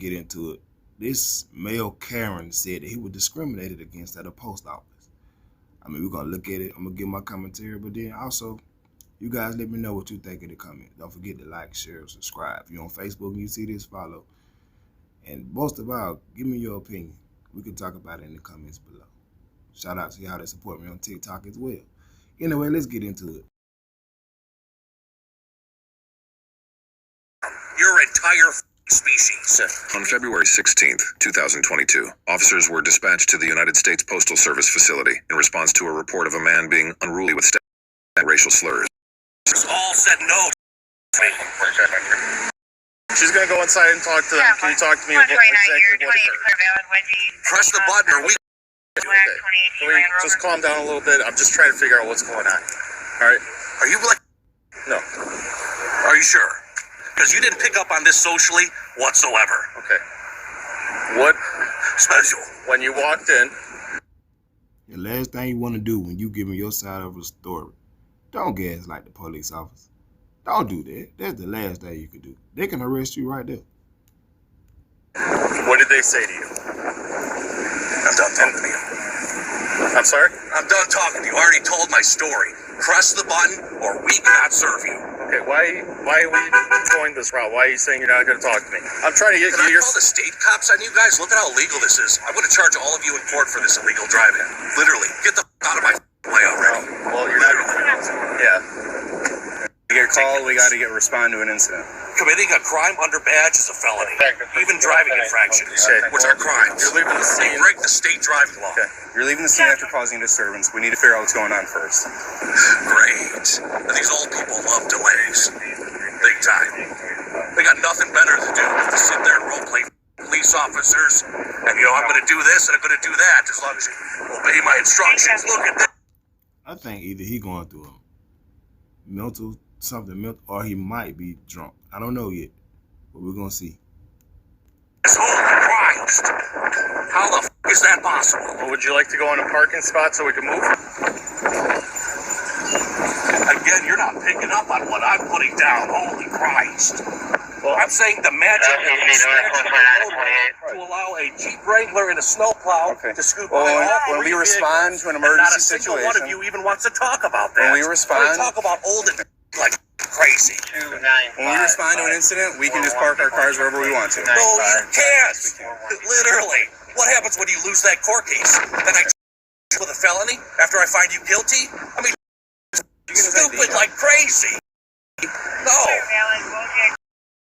get into it. This male Karen said that he was discriminated against at a post office. I mean, we're going to look at it. I'm going to give my commentary, but then also, you guys let me know what you think in the comments. Don't forget to like, share, subscribe. If you're on Facebook and you see this, follow. And most of all, give me your opinion. We can talk about it in the comments below. Shout out to y'all that support me on TikTok as well. Anyway, let's get into it. Your entire species. On February 16th, 2022, officers were dispatched to the United States Postal Service facility in response to a report of a man being unruly with racial slurs. All said no. She's going to go inside and talk to them. Can you talk to me exactly what occurred? Press the button or we... Okay. Can we just calm down a little bit? I'm just trying to figure out what's going on. All right? Are you like... No. Are you sure? Because you didn't pick up on this socially whatsoever. Okay. What... Special. When you walked in... The last thing you want to do when you give me your side of a story, don't gaslight the police officer. Don't do that. That's the last thing you can do. They can arrest you right there. What did they say to you? I'm done talking to you. I'm sorry? I'm done talking to you. I already told my story. Press the button or we cannot serve you. Okay, why are we going this route? Why are you saying you're not going to talk to me? I'm trying to get Can you... I call the state cops on you guys? Look at how illegal this is. I'm going to charge all of you in court for this illegal driving. Literally. Get the out of my way already. Well, you're not... Yeah. To get called, we got to respond to an incident. Committing a crime under badge is a felony. Even driving infractions, which are crimes. You're leaving the scene. They break the state driving law. Okay. You're leaving the scene after causing disturbance. We need to figure out what's going on first. Great. And these old people love delays. Big time. They got nothing better to do than to sit there and roleplay police officers. And, I'm going to do this and I'm going to do that as long as you obey my instructions. Look at this. I think either he going through a mental or he might be drunk. I don't know yet, but we're going to see. Holy Christ. How the f*** is that possible? Well, would you like to go in a parking spot so we can move? Again, you're not picking up on what I'm putting down. Holy Christ. Well, I'm saying the magic of the expansion of the roadway to allow a Jeep Wrangler and a snowplow to scoot by all when we respond to an emergency situation. Not a single one of you even wants to talk about that. When we respond... talk about old and like crazy. When we respond to an incident, we can just park our cars wherever we want to. No, you can't. Literally. What happens when you lose that court case? Then I with a felony after I find you guilty? I mean, stupid like crazy. No.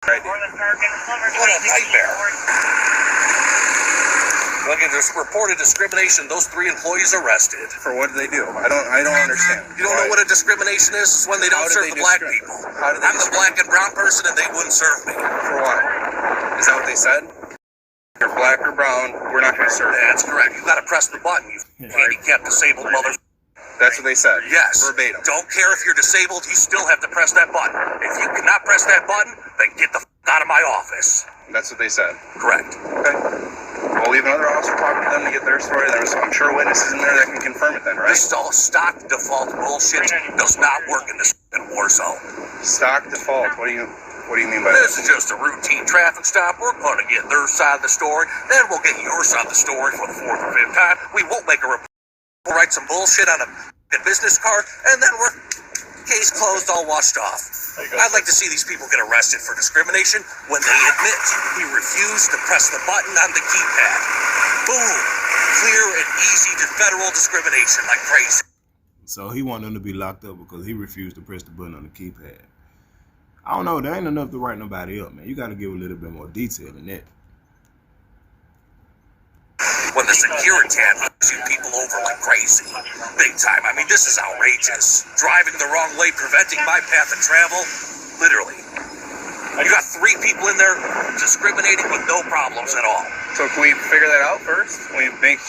What a nightmare. Look at this reported discrimination. Those 3 employees arrested. For what did they do? I don't understand. You don't know what a discrimination is? It's when they don't serve the black people. I'm the black and brown person and they wouldn't serve me. For what? Is that what they said? You're black or brown, we're not going to serve you. That's correct. You got to press the button, you handicapped, disabled mother. That's what they said. Yes. Verbatim. Don't care if you're disabled, you still have to press that button. If you cannot press that button, then get the out of my office. That's what they said. Correct. Okay. We'll leave another officer talk to them to get their story. There's, I'm sure, witnesses in there that can confirm it then, right? This is all stock default bullshit. Does not work in this war zone. Stock default? What do you mean by that? This is just a routine traffic stop. We're going to get their side of the story. Then we'll get your side of the story for the 4th or 5th time. We won't make a report. We'll write some bullshit on a business card, and then we're case closed, all washed off. I'd like to see these people get arrested for discrimination when they admit he refused to press the button on the keypad. Boom. Clear and easy to federal discrimination like crazy. So he wanted them to be locked up because he refused to press the button on the keypad. I don't know. There ain't enough to write nobody up, man. You got to give a little bit more detail than that. When the security knocks you people over like crazy. Big time. I mean, this is outrageous. Driving the wrong way, preventing my path of travel. Literally. You got 3 people in there discriminating with no problems at all. So can we figure that out first? Can we make...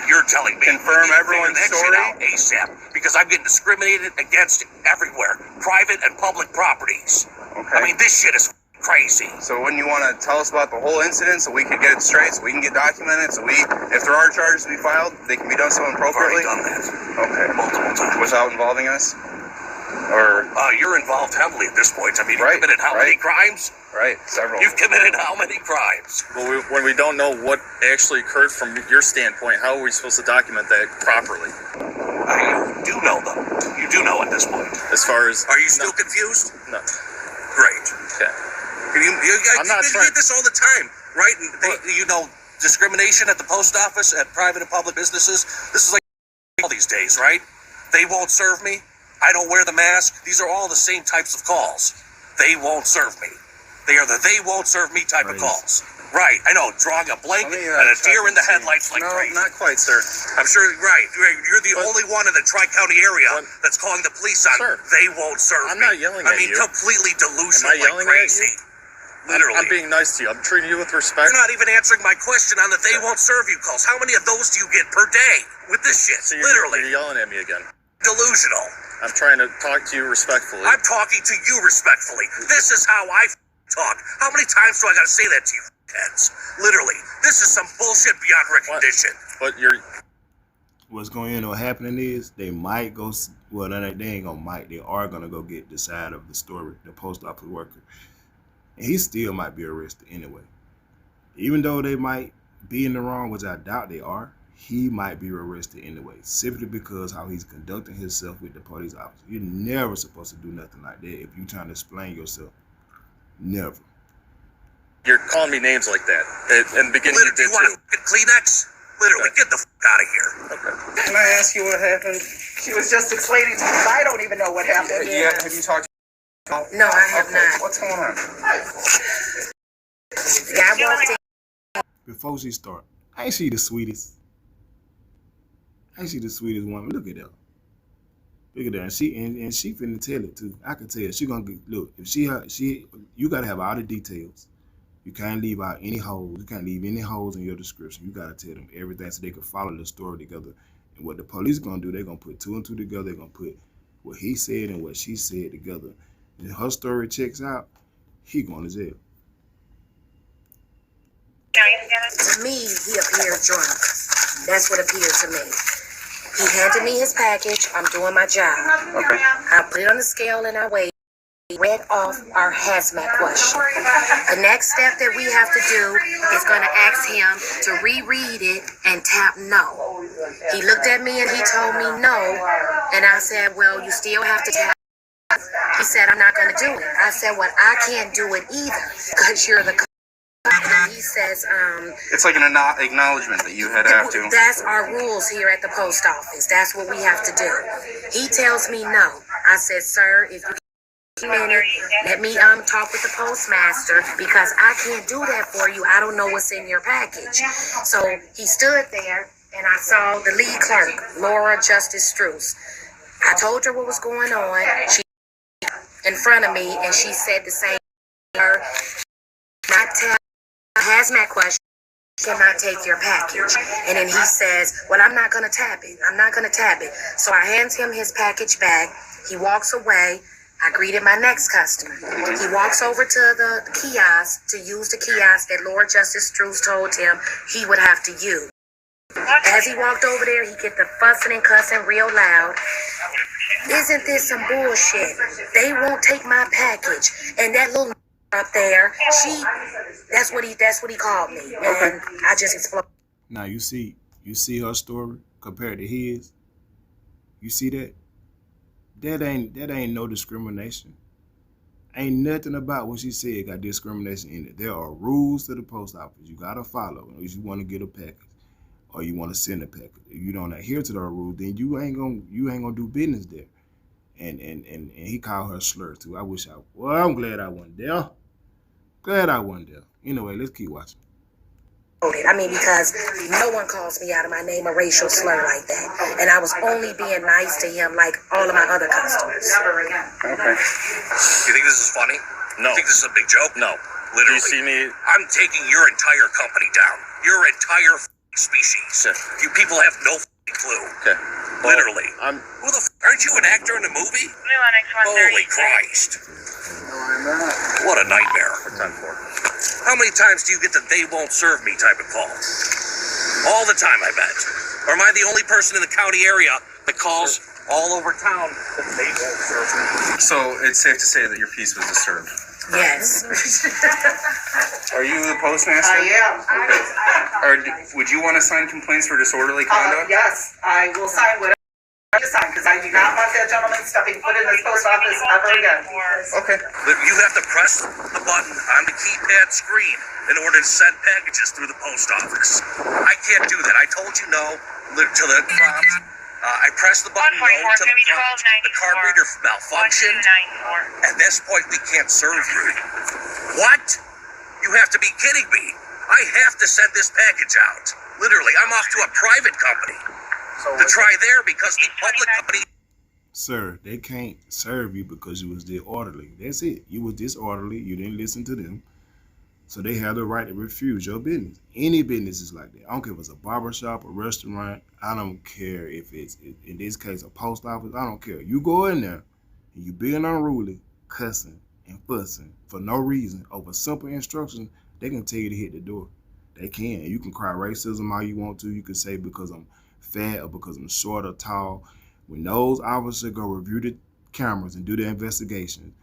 You're telling me. Confirm everyone's story? Out ASAP, because I'm getting discriminated against everywhere. Private and public properties. Okay. I mean, this shit is crazy. So wouldn't you want to tell us about the whole incident so we can get it straight, so we can get documented, so if there are charges to be filed, they can be done so appropriately? I've already done that. Okay. Multiple times. Without involving us? Or You're involved heavily at this point. I mean, you've Right, committed how many right. crimes? right, several. You've committed how many crimes? Well, when we don't know what actually occurred from your standpoint, how are we supposed to document that properly? You do know, though. You do know at this point. As far as Are you still confused? No. Great. Okay. I'm not you trying- get this all the time, right? And discrimination at the post office, at private and public businesses. This is like all these days, right? They won't serve me. I don't wear the mask. These are all the same types of calls. They won't serve me. They are the they won't serve me type of calls. Right, I know, drawing a blanket and a deer in the headlights like No, crazy. not quite, sir. I'm sure, right. You're the only one in the Tri-County area that's calling the police on Sir, they won't serve I'm me. not yelling I at mean, you. completely delusional Am I like yelling at crazy. you? Literally. I'm being nice to you. I'm treating you with respect. You're not even answering my question on the they won't serve you calls. How many of those do you get per day with this shit? So Literally. you're yelling at me again. Delusional. I'm trying to talk to you respectfully. I'm talking to you respectfully. This is how I talk. How many times do I gotta say that to you, heads? Literally. This is some bullshit beyond recognition. But you're What's going to end up happening is they might go. Well, they ain't gonna might. They are gonna go get the side of the story, the post office worker, and he still might be arrested anyway. Even though they might be in the wrong, which I doubt they are, he might be arrested anyway, simply because how he's conducting himself with the police officer. You're never supposed to do nothing like that if you're trying to explain yourself. Never. you're calling me names like that. In the beginning, Literally, you did you want too. a fucking Kleenex? Literally, Okay. get the fuck out of here. Okay. Can I ask you what happened? She was just explaining to me. I don't even know what happened. Yeah. Have you talked? No, I have Okay. not. What's going on? The guy walked in. Before she start, ain't she the sweetest? Ain't she the sweetest woman? Look at her. Look at her, and she finna tell it too. I can tell. She gonna get, look. If she, you gotta have all the details. You can't leave out any holes. You can't leave any holes in your description. You gotta tell them everything so they can follow the story together. And what the police gonna do? They're gonna put two and two together. They're gonna put what he said and what she said together. And her story checks out. He going to jail. To me, he appeared drunk. That's what appeared to me. He handed me his package. I'm doing my job. Okay. I put it on the scale and I weighed. He read off our hazmat question. The next step that we have to do is going to ask him to reread it and tap no. He looked at me and he told me no. And I said, well, you still have to tap. He said, I'm not going to do it. I said, well, I can't do it either because you're the. And he says, It's like an acknowledgement that you had to. that's our rules here at the post office. That's what we have to do. He tells me no. I said, sir, if you can a minute, let me talk with the postmaster because I can't do that for you. I don't know what's in your package. So he stood there and I saw the lead clerk, Laura Justice Struce. I told her what was going on. She in front of me and she said the same thing. Not tell hazmat question. Cannot take your package. And then he says, well, I'm not going to tap it. I'm not going to tap it. So I hand him his package back. He walks away. I greeted my next customer. He walks over to the kiosk to use the kiosk that Lord Justice Struce told him he would have to use. As he walked over there, he get the fussing and cussing real loud. Isn't this some bullshit? They won't take my package. And that little up there, that's what he called me. And I just exploded. Now you see her story compared to his. You see that? That ain't no discrimination. Ain't nothing about what she said got discrimination in it. There are rules to the post office you gotta follow if you want to get a package or you want to send a package. If you don't adhere to the rules, then you ain't gonna do business there. And he called her a slur too. I'm glad I wasn't there. Anyway, let's keep watching. I mean, because no one calls me out of my name a racial slur like that. And I was only being nice to him like all of my other customers. Okay. You think this is funny? No. You think this is a big joke? No. Literally. Do you see me? I'm taking your entire company down. Your entire species. Yeah. You people have no clue. Okay. Literally. I'm. Aren't you an actor in a movie? Holy Christ. What a nightmare. What time for? How many times do you get the they won't serve me type of call? All the time, I bet. Or am I the only person in the county area that calls all over town that they won't serve me. So it's safe to say that your peace was disturbed. Yes. Are you the postmaster? I am. Or would you want to sign complaints for disorderly conduct? Yes, I will sign whatever you sign, because I do not want that gentleman stepping foot in this post office ever again. Okay. But you have to press the button on the keypad screen in order to send packages through the post office. I can't do that. I told you no to the prompt. I pressed the button no to the prompt. The card reader malfunctioned. At this point, we can't serve you. What? You have to be kidding me. I have to send this package out. Literally, I'm off to a private company to try there because the public company... Sir, they can't serve you because you was disorderly. That's it. You was disorderly. You didn't listen to them. So they have the right to refuse your business. Any business is like that. I don't care if it's a barbershop, a restaurant. I don't care if it's, in this case, a post office. I don't care. You go in there and you being unruly, cussing and fussing for no reason over simple instructions, they can tell you to hit the door. They can. You can cry racism all you want to. You can say because I'm fat or because I'm short or tall. When those officers go review the cameras and do the investigation,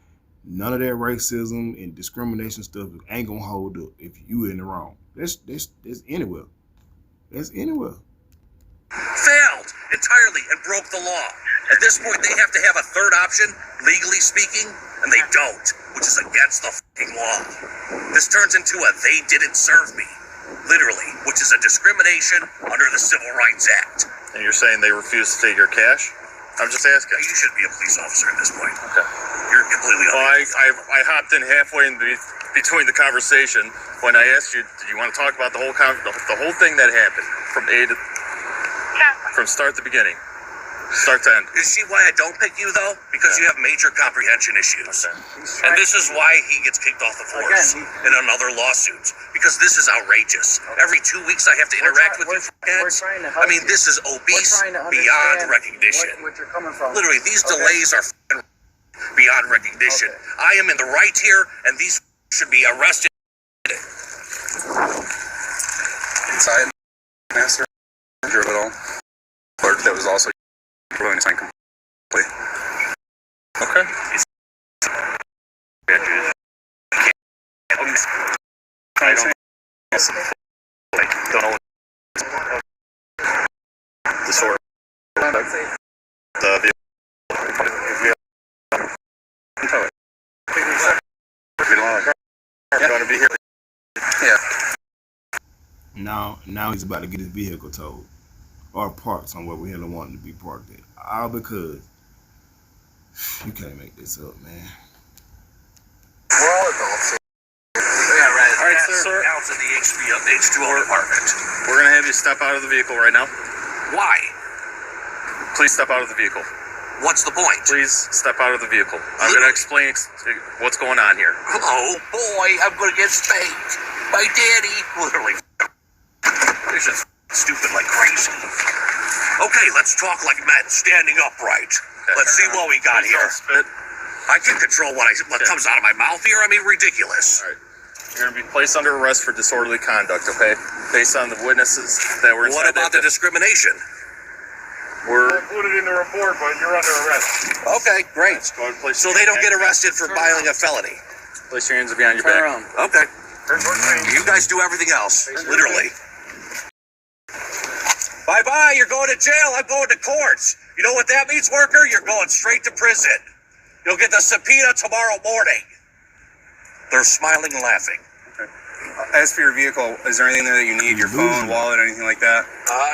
none of that racism and discrimination stuff ain't gonna hold up if you in the wrong. That's anywhere. That's anywhere. Failed entirely and broke the law. At this point, they have to have a third option, legally speaking, and they don't, which is against the fucking law. This turns into a they didn't serve me, literally, which is a discrimination under the Civil Rights Act. And you're saying they refuse to take your cash? I'm just asking. You should be a police officer at this point. Okay. You're completely Well, I hopped in halfway in between the conversation when I asked you, do you want to talk about the whole thing that happened from start to beginning? Start to end. You see why I don't pick you, though? Because you have major comprehension issues. Okay. And this is why he gets kicked off the force in another lawsuit. Because this is outrageous. Every 2 weeks I have to interact with you fuckheads. I mean, this is obese beyond recognition. What you're coming from. Literally, these delays are beyond recognition. I am in the right here, and these should be arrested. Inside, master manager of it all. Clerk that was also willing to sign completely. Okay. I don't Don't know. Disorder. The you want to be here? Yeah. Now he's about to get his vehicle towed or parked somewhere where he don't want it to be parked at. All because you can't make this up, man. We're all adults. Yeah, right. All right, sir. Out to the H2O department. We're gonna have you step out of the vehicle right now. Why? Please step out of the vehicle. What's the point? Please step out of the vehicle. I'm gonna explain what's going on here. Oh boy, I'm gonna get spanked by Daddy. Literally. They're just stupid like crazy. Okay, let's talk like men, standing upright. Let's see what we got Please here. don't spit. I can control what comes out of my mouth here. I mean, ridiculous. All right. You're gonna be placed under arrest for disorderly conduct, okay? Based on the witnesses that were What inside about the discrimination? We're included in the report, but you're under arrest. Okay, great. go ahead and place So they don't get arrested for filing a felony. place your hands behind your back. Okay. You guys do everything else, literally. Bye-bye, you're going to jail, I'm going to courts. You know what that means, worker? You're going straight to prison. You'll get the subpoena tomorrow morning. They're smiling and laughing. As for your vehicle, is there anything there that you need? Your phone, wallet, anything like that?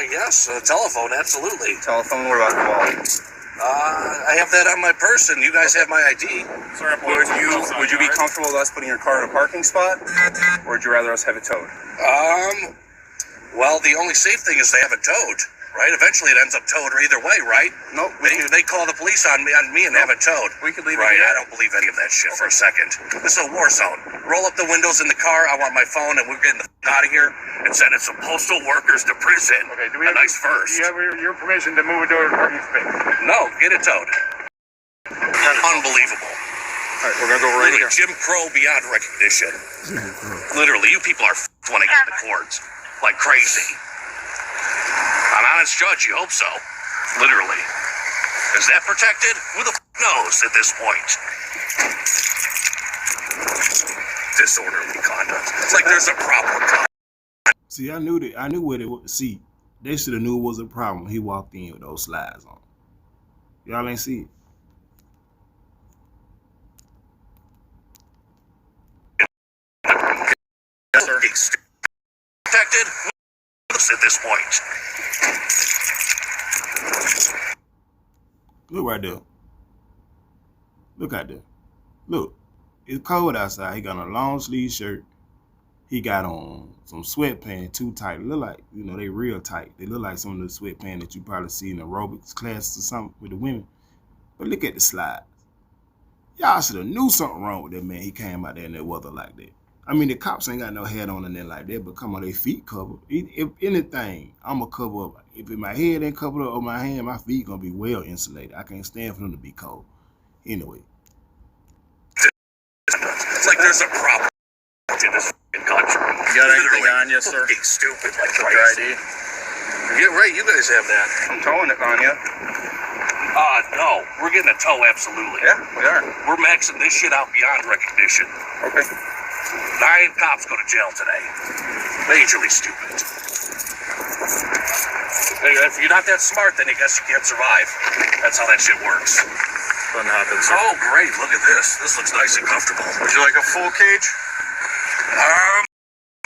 Yes, telephone, absolutely. Telephone, what about the wallet? I have that on my person. You guys have my ID. Sorry, Would you be comfortable with us putting your car in a parking spot? Or would you rather us have it towed? Well, the only safe thing is they have it towed, right? Eventually it ends up towed either way, right? Nope. They call the police on me and have it towed. We could leave Right, it here. I don't believe any of that shit for a second. This is a war zone. Roll up the windows in the car, I want my phone, and we're getting the out of here and sending some postal workers to prison. Okay, do we have nice first. Do you have your permission to move it to a parking space? No, get it towed. Unbelievable. All right, we're gonna go right Literally, here. Jim Crow beyond recognition. Literally, you people are when I get in the courts. Like crazy. An honest judge, you hope so. Literally. Is that protected? Who the knows at this point? Disorderly conduct. It's like there's a problem. See, I knew that. I knew what it was. See, they should have knew it was a problem when he walked in with those slides on. Y'all ain't see it. Yes, sir. Protected? At this point. Look right there. Look out there. Look. It's cold outside. He got on a long sleeve shirt. He got on some sweatpants too tight. Look like, you know, they real tight. They look like some of the sweatpants that you probably see in aerobics classes or something with the women. But look at the slides. Y'all should have knew something wrong with that man. He came out there in that weather like that. I mean, the cops ain't got no hat on and there like that, but come on, their feet covered. If anything, I'ma cover up. If my head ain't covered up or my hand, my feet gonna be well insulated. I can't stand for them to be cold. Anyway. It's like there's a problem in this country. You got anything on you, sir? Fucking stupid like Your crazy. ID? Yeah, right, you guys have that. I'm towing it on you. No, we're getting a tow, absolutely. Yeah, we are. We're maxing this shit out beyond recognition. Okay. 9 cops go to jail today. Majorly stupid. Hey, if you're not that smart, then I guess you can't survive. That's how that shit works. Doesn't happen, sir. Oh, great, look at this. This looks nice and comfortable. Would you like a full cage?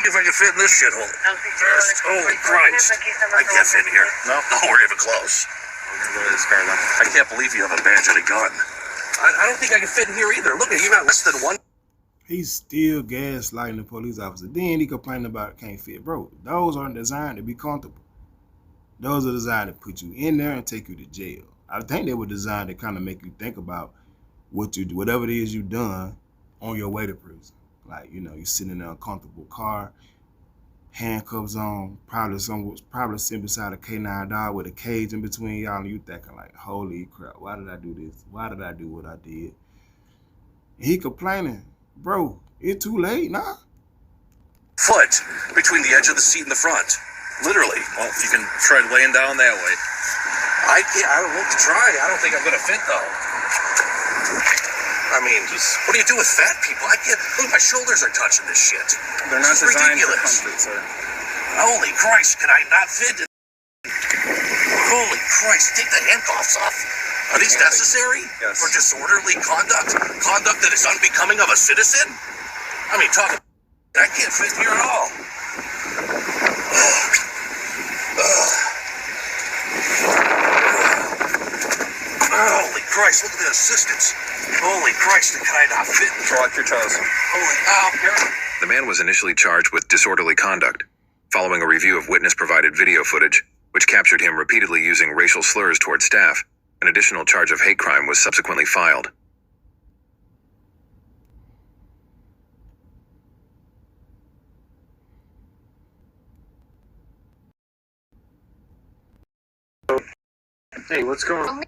If I can fit in this shithole. First, holy Christ. I can't fit in here. No? No, we're even close. We're gonna go to this car then. I can't believe you have a badge and a gun. I don't think I can fit in here either. Look, you got less than one. He's still gaslighting the police officer. Then he complaining about it can't fit. Bro, those aren't designed to be comfortable. Those are designed to put you in there and take you to jail. I think they were designed to kind of make you think about what you do, whatever it is you done on your way to prison. Like, you know, you sitting in an uncomfortable car, handcuffs on, probably sitting beside a K9 dog with a cage in between y'all, and you thinking like, holy crap, why did I do this? Why did I do what I did? And he complaining, bro, it's too late now. Foot between the edge of the seat and the front. Literally. Well, you can try laying down that way. I can't. I don't want to try. I don't think I'm gonna fit though. I mean, what do you do with fat people? I can't. Look, my shoulders are touching this shit. They're not This is designed for ridiculous. comfort, sir. Holy Christ! Can I not fit in? Holy Christ! Take the handcuffs off. Are these necessary Yes. for disorderly conduct? Conduct that is unbecoming of a citizen? I mean, talk. I can't fit here at all. Holy Christ, look at the assistants. Holy Christ, can I not fit? Watch your toes. Holy cow, here. The man was initially charged with disorderly conduct, following a review of witness-provided video footage, which captured him repeatedly using racial slurs toward staff. An additional charge of hate crime was subsequently filed. Hey, what's going on?